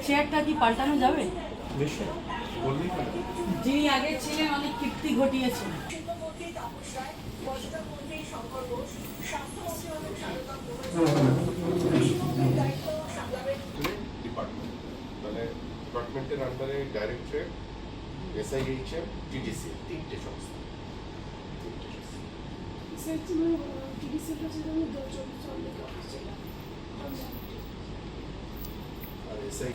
চেয়ারটা কি পাল্টানো যাবে? নিশ্চয়ই বললেই পারে। যিনি আগে ছিলেন অনেক কীর্তি ঘটিয়েছেন। ডিপার্টমেন্ট মানে ডিপার্টমেন্টের আন্ডারে ডাইরেক্টরেট, এসআইএইচএম, টিডিসি তিনটে সংস্থা। আর এসআই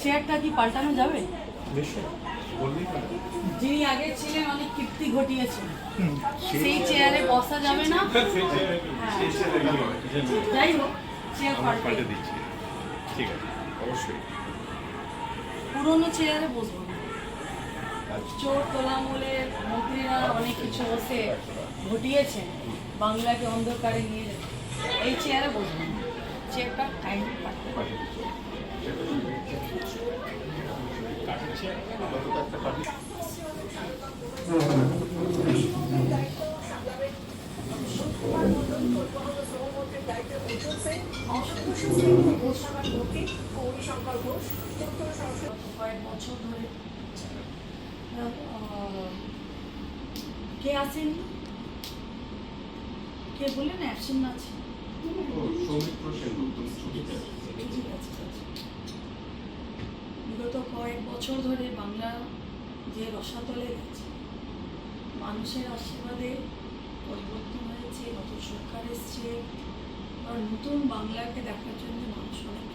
চেয়ারটা কি পাল্টানো যাবে? নিশ্চয়ই বললেই পারে। যিনি আগে ছিলেন অনেক কীর্তি ঘটিয়েছেন, সেই চেয়ারে বসা যাবে না। যাই হোক, চেয়ার পাল্টে দিচ্ছি। ঠিক আছে, অবশ্যই। পুরোনো চেয়ারে বসবো না। চোর তোলামূলের মন্ত্রীরা অনেক কিছু বসে ঘটিয়েছেন, বাংলাকে অন্ধকারে নিয়ে যাবে। এই চেয়ারে বসবো না, চেয়ারটা টাইম পাল্টে কয়েক বছর ধরে কে আছেন, কে বললেন অ্যাবসেন্ট আছে? ঠিক আছে। বিগত কয়েক বছর ধরে বাংলা যে রসাতলে গেছে, মানুষের আশীর্বাদে পরিবর্তন হয়েছে, নতুন সরকার এসছে, আর নতুন বাংলাকে দেখার জন্য মানুষ অনেক